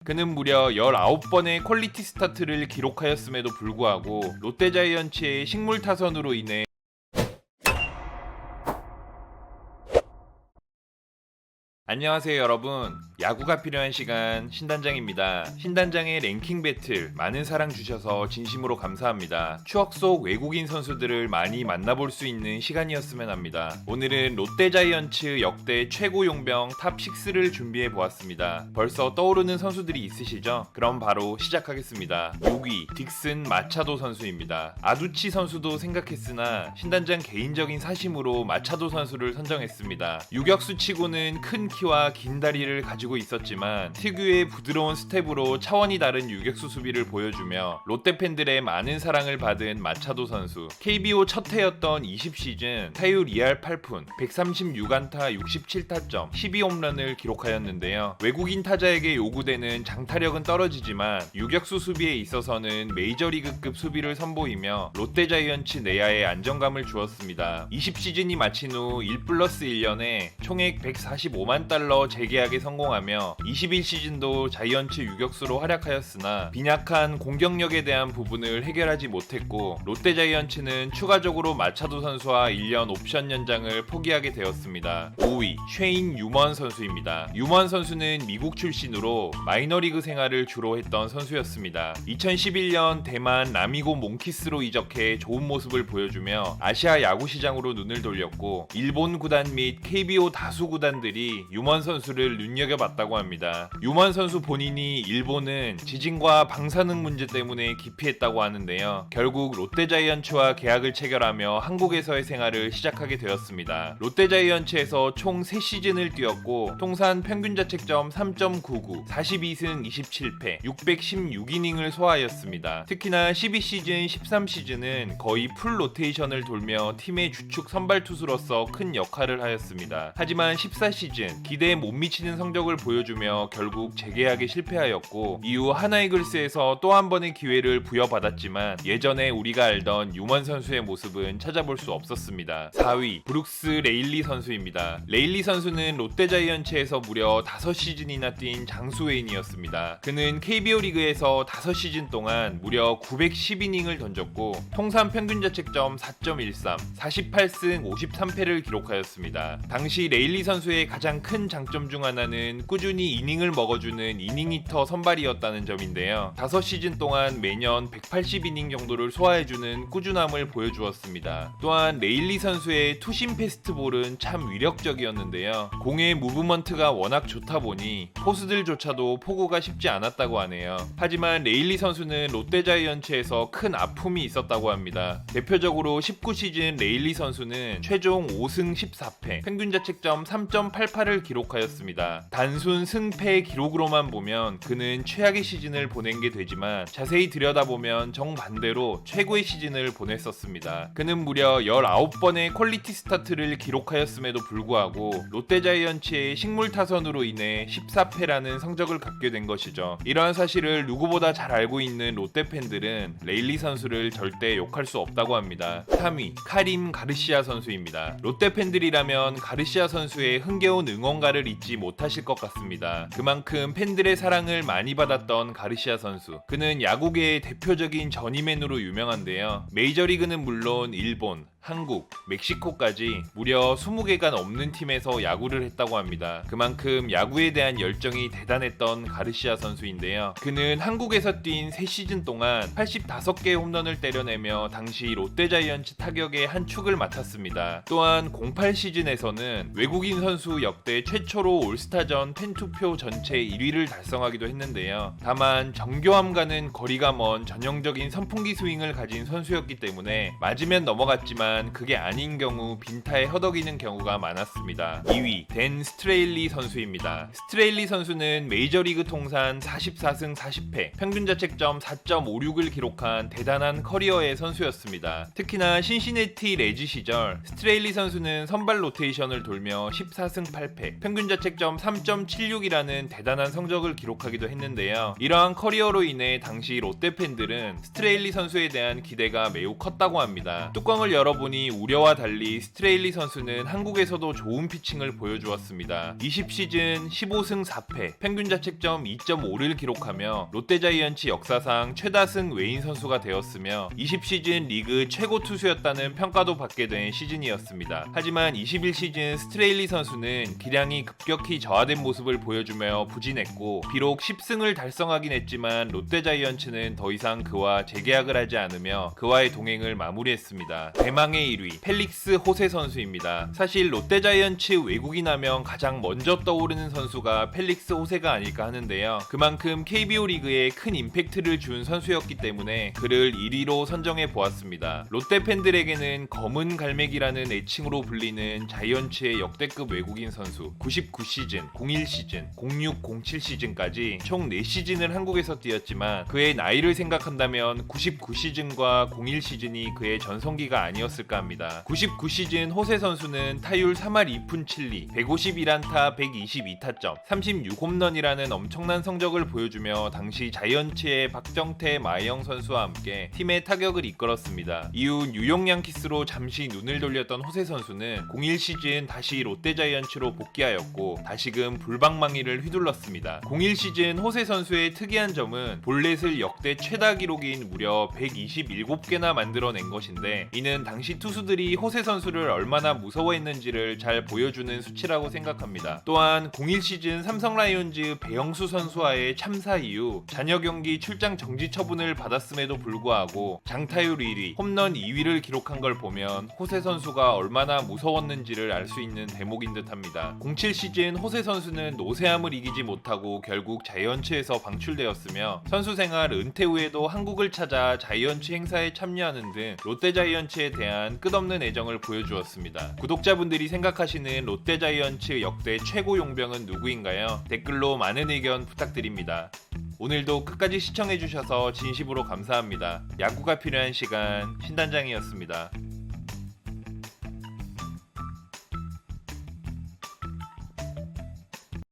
그는 무려 19번의 퀄리티 스타트를 기록하였음에도 불구하고 롯데자이언츠의 식물 타선으로 인해 안녕하세요 여러분, 야구가 필요한 시간 신단장입니다. 신단장의 랭킹 배틀 많은 사랑 주셔서 진심으로 감사합니다. 추억 속 외국인 선수들을 많이 만나볼 수 있는 시간이었으면 합니다. 오늘은 롯데자이언츠 역대 최고 용병 탑6를 준비해 보았습니다. 벌써 떠오르는 선수들이 있으시죠? 그럼 바로 시작하겠습니다. 6위 딕슨 마차도 선수입니다. 아두치 선수도 생각했으나 신단장 개인적인 사심으로 마차도 선수를 선정했습니다. 유격수 치고는 큰 키와 긴 다리를 가지고 있었지만 특유의 부드러운 스텝으로 차원이 다른 유격수 수비를 보여주며 롯데 팬들의 많은 사랑을 받은 마차도 선수. KBO 첫 해였던 20시즌 타율 2할 8푼 136안타 67타점 12홈런을 기록하였는데요. 외국인 타자에게 요구되는 장타력은 떨어지지만 유격수 수비에 있어서는 메이저리그급 수비를 선보이며 롯데자이언츠 내야에 안정감을 주었습니다. 20시즌이 마친 후 1+1년에 총액 145만 달러 재계약에 성공하며 21시즌도 자이언츠 유격수로 활약하였으나 빈약한 공격력에 대한 부분을 해결하지 못했고 롯데자이언츠는 추가적으로 마차도 선수와 1년 옵션 연장을 포기하게 되었습니다. 5위 쉐인 유먼 선수입니다. 유먼 선수는 미국 출신으로 마이너리그 생활을 주로 했던 선수였습니다. 2011년 대만 라미고 몽키스로 이적해 좋은 모습을 보여주며 아시아 야구 시장으로 눈을 돌렸고 일본 구단 및 KBO 다수 구단들이 유먼 선수를 눈여겨봤다고 합니다. 유먼 선수 본인이 일본은 지진과 방사능 문제 때문에 기피했다고 하는데요. 결국 롯데자이언츠와 계약을 체결하며 한국에서의 생활을 시작하게 되었습니다. 롯데자이언츠에서 총 3시즌을 뛰었고 통산 평균 자책점 3.99, 42승 27패, 616이닝을 소화하였습니다. 특히나 12시즌, 13시즌은 거의 풀 로테이션을 돌며 팀의 주축 선발 투수로서 큰 역할을 하였습니다. 하지만 14시즌 기대에 못 미치는 성적을 보여주며 결국 재계약에 실패하였고 이후 하나이글스에서 또 한 번의 기회를 부여받았지만 예전에 우리가 알던 유먼 선수의 모습은 찾아볼 수 없었습니다. 4위 브룩스 레일리 선수입니다. 레일리 선수는 롯데자이언츠에서 무려 5시즌이나 뛴 장수웨인이었습니다. 그는 KBO 리그에서 5시즌 동안 무려 910이닝을 던졌고 통산 평균 자책점 4.13, 48승 53패를 기록하였습니다. 당시 레일리 선수의 가장 큰 장점 중 하나는 꾸준히 이닝을 먹어주는 이닝 히터 선발이었다는 점인데요. 5시즌 동안 매년 180이닝 정도를 소화해주는 꾸준함을 보여주었습니다. 또한 레일리 선수의 투심 패스트볼은 참 위력적이었는데요. 공의 무브먼트가 워낙 좋다 보니 포수들조차도 포구가 쉽지 않았다고 하네요. 하지만 레일리 선수는 롯데자이언츠에서 큰 아픔이 있었다고 합니다. 대표적으로 19시즌 레일리 선수는 최종 5승 14패, 평균 자책점 3.88을 기록하였습니다. 단순 승패의 기록으로만 보면 그는 최악의 시즌을 보낸 게 되지만 자세히 들여다보면 정반대로 최고의 시즌을 보냈었습니다. 그는 무려 19번의 퀄리티 스타트를 기록하였음에도 불구하고 롯데자이언츠의 식물 타선으로 인해 14패라는 성적을 갖게 된 것이죠. 이러한 사실을 누구보다 잘 알고 있는 롯데 팬들은 레일리 선수를 절대 욕할 수 없다고 합니다. 3위 카림 가르시아 선수입니다. 롯데 팬들이라면 가르시아 선수의 흥겨운 응원가를 잊지 못하실 것 같습니다. 그만큼 팬들의 사랑을 많이 받았던 가르시아 선수. 그는 야구계의 대표적인 저니맨으로 유명한데요. 메이저리그는 물론 일본, 한국, 멕시코까지 무려 20개가 넘는 팀에서 야구를 했다고 합니다. 그만큼 야구에 대한 열정이 대단했던 가르시아 선수인데요. 그는 한국에서 뛴 3시즌 동안 85개의 홈런을 때려내며 당시 롯데자이언츠 타격의 한 축을 맡았습니다. 또한 08시즌에서는 외국인 선수 역대 최초로 올스타전 팬투표 전체 1위를 달성하기도 했는데요. 다만 정교함과는 거리가 먼 전형적인 선풍기 스윙을 가진 선수였기 때문에 맞으면 넘어갔지만 그게 아닌 경우 빈타에 허덕이는 경우가 많았습니다. 2위 댄 스트레일리 선수입니다. 스트레일리 선수는 메이저리그 통산 44승 40패, 평균 자책점 4.56을 기록한 대단한 커리어의 선수였습니다. 특히나 신시내티 레지 시절 스트레일리 선수는 선발 로테이션을 돌며 14승 8패, 평균 자책점 3.76이라는 대단한 성적을 기록하기도 했는데요. 이러한 커리어로 인해 당시 롯데 팬들은 스트레일리 선수에 대한 기대가 매우 컸다고 합니다. 뚜껑을 열어보면 보니 우려와 달리 스트레일리 선수는 한국에서도 좋은 피칭을 보여주었습니다. 20시즌 15승 4패, 평균 자책점 2.5를 기록하며 롯데자이언츠 역사상 최다승 외인 선수가 되었으며 20시즌 리그 최고 투수였다는 평가도 받게 된 시즌이었습니다. 하지만 21시즌 스트레일리 선수는 기량이 급격히 저하된 모습을 보여주며 부진했고 비록 10승을 달성하긴 했지만 롯데자이언츠는 더 이상 그와 재계약을 하지 않으며 그와의 동행을 마무리했습니다. 대망의 1위 펠릭스 호세 선수입니다. 사실 롯데자이언츠 외국인 하면 가장 먼저 떠오르는 선수가 펠릭스 호세가 아닐까 하는데요. 그만큼 KBO 리그에 큰 임팩트를 준 선수였기 때문에 그를 1위로 선정해 보았습니다. 롯데 팬들에게는 검은 갈매기라는 애칭으로 불리는 자이언츠의 역대급 외국인 선수, 99시즌, 01시즌, 06, 07시즌까지 총 4시즌을 한국에서 뛰었지만 그의 나이를 생각한다면 99시즌과 01시즌이 그의 전성기가 아니었을까 합니다. 99시즌 호세 선수는 타율 3할 2푼 7리, 151안타 122타점, 36홈런이라는 엄청난 성적을 보여주며 당시 자이언츠의 박정태, 마영 선수와 함께 팀의 타격을 이끌었습니다. 이후 뉴욕 양키스로 잠시 눈을 돌렸던 호세 선수는 01시즌 다시 롯데자이언츠로 복귀하였고 다시금 불방망이를 휘둘렀습니다. 01시즌 호세 선수의 특이한 점은 볼넷을 역대 최다 기록인 무려 127개나 만들어낸 것인데 이는 당시 투수들이 호세 선수를 얼마나 무서워했는지를 잘 보여주는 수치라고 생각합니다. 또한 01시즌 삼성 라이온즈 배영수 선수와의 참사 이후 잔여 경기 출장 정지 처분을 받았음에도 불구하고 장타율 1위, 홈런 2위를 기록한 걸 보면 호세 선수가 얼마나 무서웠는지를 알 수 있는 대목인 듯합니다. 07시즌 호세 선수는 노세함을 이기지 못하고 결국 자이언츠에서 방출되었으며 선수 생활 은퇴 후에도 한국을 찾아 자이언츠 행사에 참여하는 등 롯데자이언츠에 대한 끝없는 애정을 보여주었습니다. 구독자분들이 생각하시는 롯데자이언츠 역대 최고 용병은 누구인가요? 댓글로 많은 의견 부탁드립니다. 오늘도 끝까지 시청해주셔서 진심으로 감사합니다. 야구가 필요한 시간 신단장이었습니다.